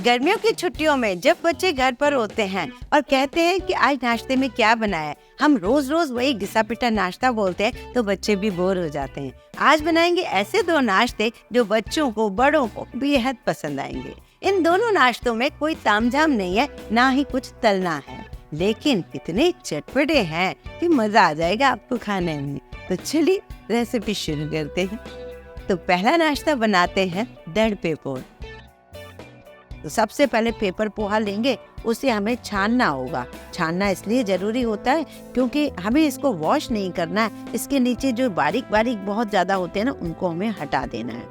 गर्मियों की छुट्टियों में जब बच्चे घर पर होते हैं और कहते हैं कि आज नाश्ते में क्या बनाया है, हम रोज रोज वही घिसा पिटा नाश्ता बोलते हैं तो बच्चे भी बोर हो जाते हैं। आज बनाएंगे ऐसे दो नाश्ते जो बच्चों को बड़ों को बेहद पसंद आएंगे। इन दोनों नाश्तों में कोई तामझाम नहीं है, ना ही कुछ तलना है, लेकिन इतने चटपटे हैं कि मजा आ जाएगा आपको खाने में। तो चलिए रेसिपी शुरू करते हैं। तो पहला नाश्ता बनाते हैं दड़ पे पोहा। तो सबसे पहले पेपर पोहा लेंगे, उसे हमें छानना होगा। छानना इसलिए जरूरी होता है क्योंकि हमें इसको वॉश नहीं करना है। इसके नीचे जो बारीक बारीक बहुत ज्यादा होते हैं ना, उनको हमें हटा देना है।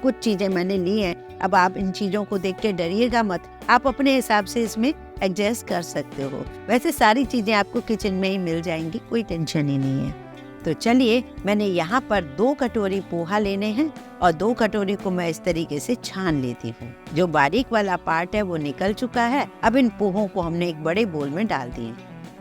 कुछ चीजें मैंने ली हैं, अब आप इन चीजों को देख के डरिएगा मत, आप अपने हिसाब से इसमें एडजस्ट कर सकते हो। वैसे सारी चीजें आपको किचन में ही मिल जाएंगी, कोई टेंशन ही नहीं है। तो चलिए, मैंने यहाँ पर 2 कटोरी पोहा लेने हैं और 2 कटोरी को मैं इस तरीके से छान लेती हूँ। जो बारीक वाला पार्ट है वो निकल चुका है। अब इन पोहों को हमने एक बड़े बोल में डाल दिए।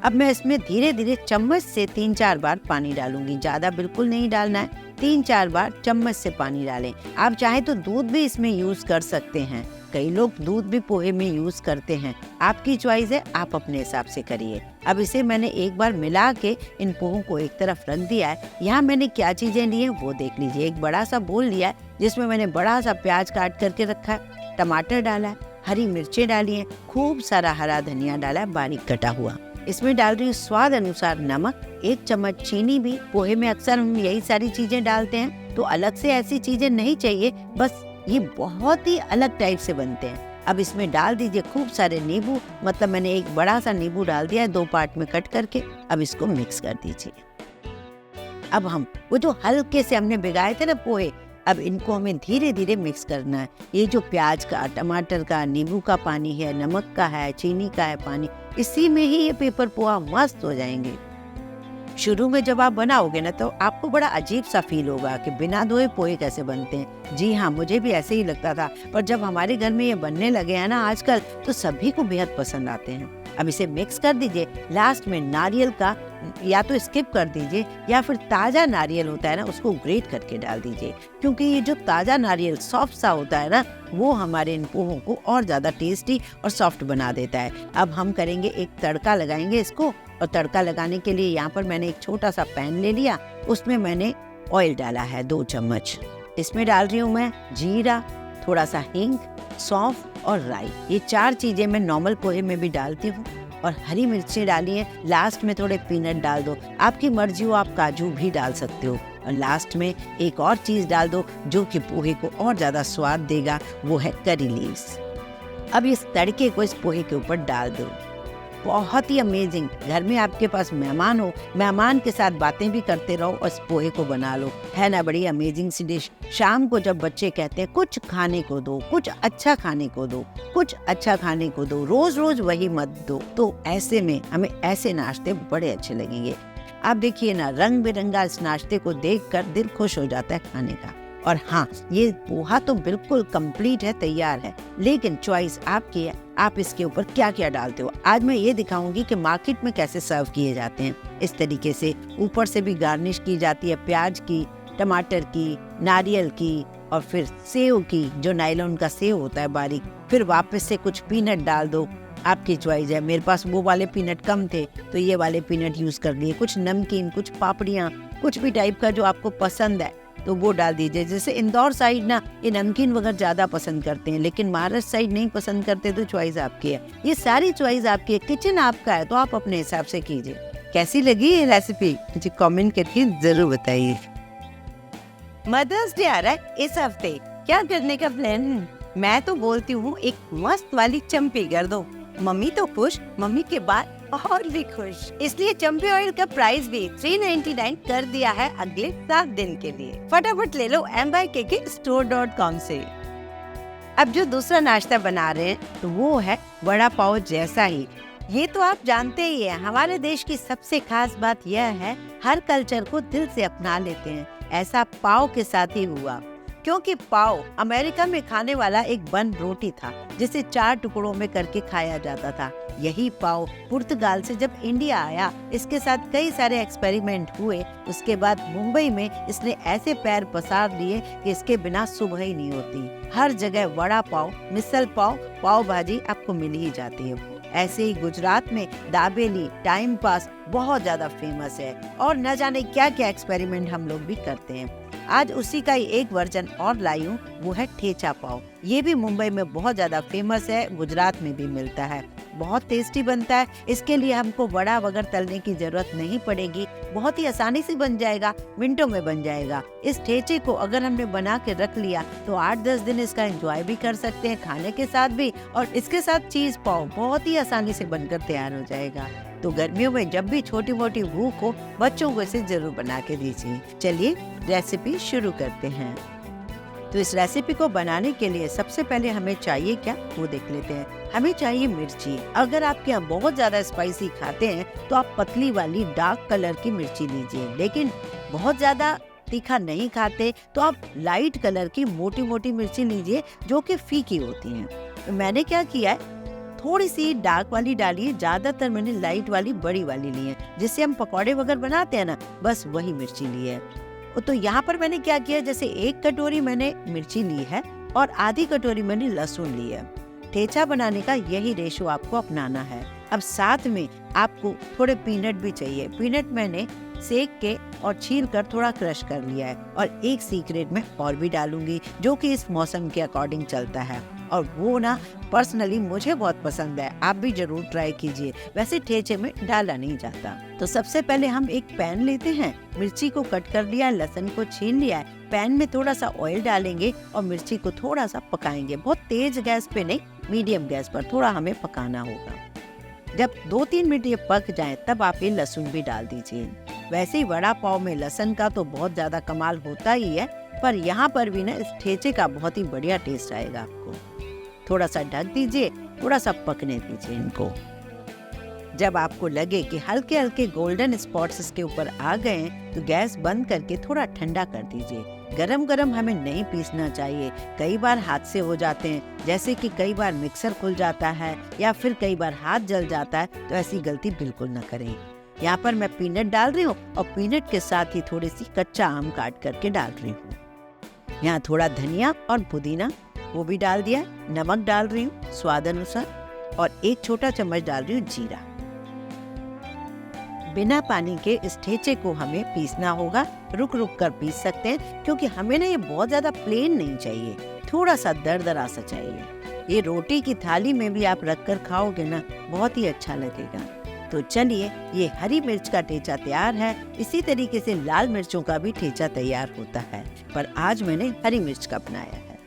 अब मैं इसमें धीरे धीरे चम्मच से 3-4 बार पानी डालूंगी। ज्यादा बिल्कुल नहीं डालना है, 3-4 बार चम्मच से पानी डालें। आप चाहे तो दूध भी इसमें यूज कर सकते हैं, कई लोग दूध भी पोहे में यूज करते हैं। आपकी चॉइस है, आप अपने हिसाब से करिए। अब इसे मैंने एक बार मिला के इन पोहों को एक तरफ रख दिया है। यहाँ मैंने क्या चीजें ली हैं वो देख लीजिए। एक बड़ा सा बोल लिया है जिसमें मैंने बड़ा सा प्याज काट करके रखा है, टमाटर डाला है, हरी मिर्चें डाली हैं, खूब सारा हरा धनिया डाला है बारीक कटा हुआ। इसमें डाल रही हूँ स्वाद अनुसार नमक, 1 चम्मच चीनी भी। पोहे में अक्सर हम यही सारी चीजें डालते हैं, तो अलग से ऐसी चीजें नहीं चाहिए, बस ये बहुत ही अलग टाइप से बनते हैं। अब इसमें डाल दीजिए खूब सारे नींबू, मतलब मैंने एक बड़ा सा नींबू डाल दिया है 2 पार्ट में कट करके। अब इसको मिक्स कर दीजिए। अब हम वो जो हल्के से हमने भिगाए थे ना पोहे, अब इनको हमें धीरे धीरे मिक्स करना है। ये जो प्याज का, टमाटर का, नींबू का पानी है, नमक का है, चीनी का है पानी, इसी में ही ये पेपर पोहा मस्त हो जाएंगे। शुरू में जब आप बनाओगे ना तो आपको बड़ा अजीब सा फील होगा कि बिना धोए पोहे कैसे बनते हैं। जी हाँ, मुझे भी ऐसे ही लगता था, पर जब हमारे घर में ये बनने लगे हैं ना आजकल, तो सभी को बेहद पसंद आते हैं। अब इसे मिक्स कर दीजिए। लास्ट में नारियल का या तो स्किप कर दीजिए या फिर ताजा नारियल होता है ना, उसको ग्रेट करके डाल दीजिए, क्योंकि ये जो ताजा नारियल सॉफ्ट सा होता है ना, वो हमारे इन पोहों को और ज्यादा टेस्टी और सॉफ्ट बना देता है। अब हम करेंगे एक तड़का, लगाएंगे इसको। और तड़का लगाने के लिए यहाँ पर मैंने एक छोटा सा पैन ले लिया, उसमें मैंने ऑयल डाला है 2 चम्मच। इसमें डाल रही हूँ मैं जीरा, थोड़ा सा हींग, सौंफ और राई। ये 4 चीजें मैं नॉर्मल पोहे में भी डालती हूँ। और हरी मिर्चें डाली हैं। लास्ट में थोड़े पीनट डाल दो, आपकी मर्जी हो, आप काजू भी डाल सकते हो। और लास्ट में एक और चीज डाल दो जो कि पोहे को और ज्यादा स्वाद देगा, वो है करी लीव्स। अब इस तड़के को इस पोहे के ऊपर डाल दो। बहुत ही अमेजिंग। घर में आपके पास मेहमान हो, मेहमान के साथ बातें भी करते रहो और इस पोहे को बना लो। है ना बड़ी अमेजिंग सी डिश। शाम को जब बच्चे कहते हैं कुछ खाने को दो, कुछ अच्छा खाने को दो, कुछ अच्छा खाने को दो, रोज रोज वही मत दो, तो ऐसे में हमें ऐसे नाश्ते बड़े अच्छे लगेंगे। आप देखिए ना, रंग बिरंगा इस नाश्ते को देखकर दिल खुश हो जाता है खाने का। और हाँ, ये पोहा तो बिल्कुल कंप्लीट है, तैयार है, लेकिन चॉइस आपकी है, आप इसके ऊपर क्या क्या डालते हो। आज मैं ये दिखाऊंगी कि मार्केट में कैसे सर्व किए जाते हैं। इस तरीके से ऊपर से भी गार्निश की जाती है, प्याज की, टमाटर की, नारियल की और फिर सेव की, जो नायलॉन का सेव होता है बारीक। फिर वापस से कुछ पीनट डाल दो, आपकी चॉइस है। मेरे पास वो वाले पीनट कम थे तो ये वाले पीनट यूज कर लिए। कुछ नमकीन, कुछ पापड़ियाँ, कुछ भी टाइप का जो आपको पसंद है तो वो डाल दीजिए। जैसे इंदौर साइड ना ये नमकीन वगैरह ज्यादा पसंद करते हैं, लेकिन महाराष्ट्र साइड नहीं पसंद करते, तो चॉइस आपकी है। ये सारी चॉइस आपकी है, किचन आपका है, तो आप अपने हिसाब से कीजिए। कैसी लगी ये रेसिपी मुझे कमेंट करके जरूर बताइए। मदर्स डे आ रहा है इस हफ्ते, क्या करने का प्लान है? मैं तो बोलती हूँ एक मस्त वाली चम्पी कर दो। मम्मी तो खुश, मम्मी के बाद और भी खुश। इसलिए चम्पी ऑयल का प्राइस भी 399 कर दिया है अगले 7 दिन के लिए। फटाफट ले लो mykk.store.com से। अब जो दूसरा नाश्ता बना रहे हैं तो वो है वड़ा पाव जैसा ही। ये तो आप जानते ही हैं, हमारे देश की सबसे खास बात यह है, हर कल्चर को दिल से अपना लेते हैं। ऐसा पाव के साथ ही हुआ। क्योंकि पाव अमेरिका में खाने वाला एक बन रोटी था जिसे 4 टुकड़ों में करके खाया जाता था। यही पाव पुर्तगाल से जब इंडिया आया, इसके साथ कई सारे एक्सपेरिमेंट हुए। उसके बाद मुंबई में इसने ऐसे पैर पसार लिए कि इसके बिना सुबह ही नहीं होती। हर जगह वड़ा पाव, मिसल पाव, पाव भाजी आपको मिल ही जाती है। ऐसे ही गुजरात में दाबेली, टाइम पास बहुत ज्यादा फेमस है और न जाने क्या क्या एक्सपेरिमेंट हम लोग भी करते हैं। आज उसी का ही एक वर्जन और लाई हूँ, वो है ठेचा पाव। ये भी मुंबई में बहुत ज्यादा फेमस है, गुजरात में भी मिलता है। बहुत टेस्टी बनता है। इसके लिए हमको वड़ा वगैरह तलने की जरूरत नहीं पड़ेगी, बहुत ही आसानी से बन जाएगा, मिनटों में बन जाएगा। इस ठेचे को अगर हमने बना के रख लिया तो 8-10 दिन इसका एंजॉय भी कर सकते हैं खाने के साथ भी, और इसके साथ चीज पाव बहुत ही आसानी से बनकर तैयार हो जाएगा। तो गर्मियों में जब भी छोटी मोटी भूख हो, बच्चों को इसे जरूर बना के दीजिए। चलिए रेसिपी शुरू करते हैं। तो इस रेसिपी को बनाने के लिए सबसे पहले हमें चाहिए क्या, वो देख लेते हैं। हमें चाहिए मिर्ची। अगर आपके यहाँ बहुत ज्यादा स्पाइसी खाते हैं तो आप पतली वाली डार्क कलर की मिर्ची लीजिए, लेकिन बहुत ज्यादा तीखा नहीं खाते तो आप लाइट कलर की मोटी मोटी मिर्ची लीजिए जो कि फीकी होती हैं। तो मैंने क्या किया है, थोड़ी सी डार्क वाली डाली है, ज्यादातर मैंने लाइट वाली बड़ी वाली ली है, जिससे हम पकौड़े वगैरह बनाते हैं ना, बस वही मिर्ची ली है। तो यहाँ पर मैंने क्या किया, जैसे 1 कटोरी मैंने मिर्ची ली है और आधी कटोरी मैंने लहसुन ली है। ठेचा बनाने का यही रेशो आपको अपनाना है। अब साथ में आपको थोड़े पीनट भी चाहिए। पीनट मैंने सेक के और छील कर थोड़ा क्रश कर लिया है, और एक सीक्रेट में और भी डालूंगी जो कि इस मौसम के अकॉर्डिंग चलता है, और वो ना पर्सनली मुझे बहुत पसंद है। आप भी जरूर ट्राई कीजिए, वैसे ठेचे में डाला नहीं जाता। तो सबसे पहले हम एक पैन लेते हैं, मिर्ची को कट कर लिया है, लहसुन को छील लिया है, पैन में थोड़ा सा ऑयल डालेंगे और मिर्ची को थोड़ा सा पकाएंगे। बहुत तेज गैस पे नहीं, मीडियम गैस पर थोड़ा हमें पकाना होगा। जब 2-3 मिनट ये पक जाए तब आप ये लहसुन भी डाल दीजिए। वैसे ही वड़ा पाव में लहसुन का तो बहुत ज्यादा कमाल होता ही है, पर यहाँ पर भी ना इस ठेचे का बहुत ही बढ़िया टेस्ट आएगा आपको। थोड़ा सा ढक दीजिए, थोड़ा सा पकने दीजिए इनको। जब आपको लगे कि हल्के हल्के गोल्डन स्पॉट्स इसके ऊपर आ गए हैं तो गैस बंद करके थोड़ा ठंडा कर दीजिए। गरम गरम हमें नहीं पीसना चाहिए, कई बार हादसे हो जाते हैं, जैसे कि कई बार मिक्सर खुल जाता है या फिर कई बार हाथ जल जाता है, तो ऐसी गलती बिल्कुल न करें। यहाँ पर मैं पीनट डाल रही हूँ और पीनट के साथ ही थोड़ी सी कच्चा आम काट करके डाल रही हूँ। यहाँ थोड़ा धनिया और पुदीना वो भी डाल दिया। नमक डाल रही हूँ स्वाद अनुसार और 1 छोटा चम्मच डाल रही हूँ जीरा। बिना पानी के इस ठेचे को हमें पीसना होगा, रुक रुक कर पीस सकते हैं, क्योंकि हमें ना ये बहुत ज्यादा प्लेन नहीं चाहिए, थोड़ा सा दरदरा सा चाहिए। ये रोटी की थाली में भी आप रख कर खाओगे ना, बहुत ही अच्छा लगेगा। तो चलिए, ये हरी मिर्च का ठेचा तैयार है। इसी तरीके से लाल मिर्चों का भी ठेचा तैयार होता है, पर आज मैंने हरी मिर्च का बनाया है।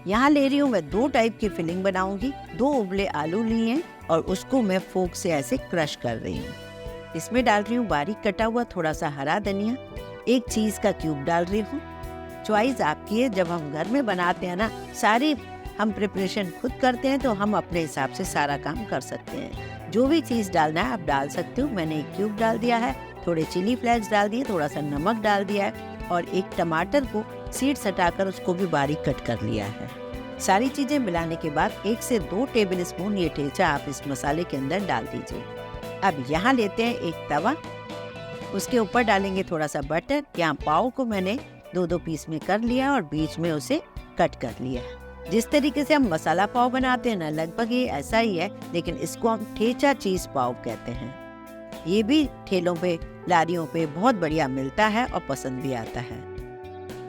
यहाँ ले रही हूँ मैं 2 टाइप की फिलिंग बनाऊंगी। 2 उबले आलू लिए हैं और उसको मैं फोक से ऐसे क्रश कर रही हूँ। इसमें डाल रही हूँ बारीक कटा हुआ थोड़ा सा हरा धनिया, 1 चीज का क्यूब डाल रही हूँ। चॉइस आपकी है, जब हम घर में बनाते हैं ना, सारी हम प्रिपरेशन खुद करते हैं, तो हम अपने हिसाब से सारा काम कर सकते हैं। जो भी चीज डालना है आप डाल सकते हो। मैंने 1 क्यूब डाल दिया है, थोड़े चिली फ्लेक्स डाल दिए, थोड़ा सा नमक डाल दिया है और 1 टमाटर को सीड्स हटाकर उसको भी बारीक कट कर लिया है। सारी चीजें मिलाने के बाद 1 से 2 टेबल स्पून ये ठेचा आप इस मसाले के अंदर डाल दीजिए। अब यहाँ लेते हैं एक तवा, उसके ऊपर डालेंगे थोड़ा सा बटर। यहाँ पाव को मैंने 2-2 पीस में कर लिया और बीच में उसे कट कर लिया। जिस तरीके से हम मसाला पाव बनाते हैं ना, लगभग ये ऐसा ही है, लेकिन इसको हम ठेचा चीज पाव कहते हैं। ये भी ठेलों पे, लारियों पे बहुत बढ़िया मिलता है और पसंद भी आता है।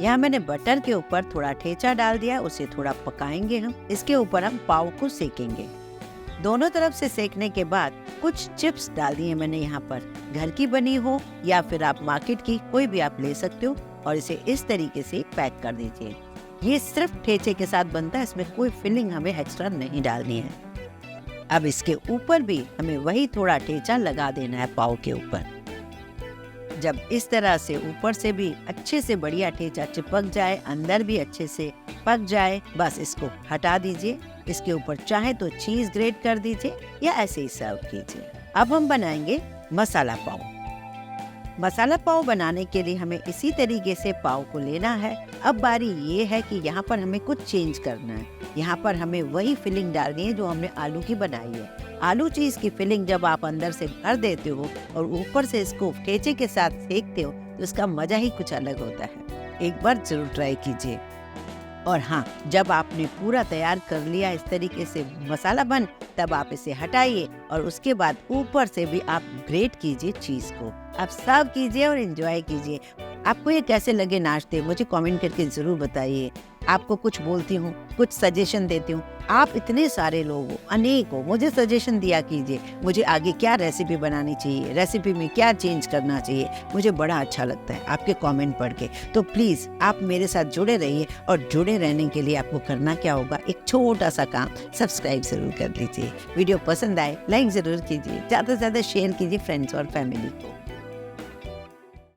यहाँ मैंने बटर के ऊपर थोड़ा ठेचा डाल दिया, उसे थोड़ा पकाएंगे हम। इसके ऊपर हम पाव को सेकेंगे। दोनों तरफ से सेकने के बाद कुछ चिप्स डाल दिए मैंने यहाँ पर, घर की बनी हो या फिर आप मार्केट की कोई भी आप ले सकते हो, और इसे इस तरीके से पैक कर दीजिए। ये सिर्फ ठेचे के साथ बनता है, इसमें कोई फिलिंग हमें एक्स्ट्रा नहीं डालनी है। अब इसके ऊपर भी हमें वही थोड़ा ठेचा लगा देना है पाव के ऊपर। जब इस तरह से ऊपर से भी अच्छे से बढ़िया ठेचा चिपक जाए, अंदर भी अच्छे से पक जाए, बस इसको हटा दीजिए। इसके ऊपर चाहे तो चीज ग्रेट कर दीजिए या ऐसे ही सर्व कीजिए। अब हम बनाएंगे मसाला पाव। मसाला पाव बनाने के लिए हमें इसी तरीके से पाव को लेना है। अब बारी ये है कि यहाँ पर हमें कुछ चेंज करना है। यहाँ पर हमें वही फिलिंग डालनी है जो हमने आलू की बनाई है। आलू चीज की फिलिंग जब आप अंदर से भर देते हो और ऊपर से इसको ठेचे के साथ सेकते हो तो इसका मजा ही कुछ अलग होता है। एक बार जरूर ट्राई कीजिए। और हाँ, जब आपने पूरा तैयार कर लिया इस तरीके से मसाला बन, तब आप इसे हटाइए और उसके बाद ऊपर से भी आप ग्रेट कीजिए चीज को। आप सर्व कीजिए और एंजॉय कीजिए। आपको ये कैसे लगे नाश्ते, मुझे कमेंट करके जरूर बताइए। आपको कुछ बोलती हूँ, कुछ सजेशन देती हूँ। आप इतने सारे लोग हो, अनेक हो, मुझे सजेशन दिया कीजिए। मुझे आगे क्या रेसिपी बनानी चाहिए, रेसिपी में क्या चेंज करना चाहिए, मुझे बड़ा अच्छा लगता है आपके कमेंट पढ़ के। तो प्लीज़ आप मेरे साथ जुड़े रहिए और जुड़े रहने के लिए आपको करना क्या होगा, एक छोटा सा काम, सब्सक्राइब जरूर कर लीजिए। वीडियो पसंद आए लाइक ज़रूर कीजिए, ज़्यादा से ज़्यादा शेयर कीजिए फ्रेंड्स और फैमिली को।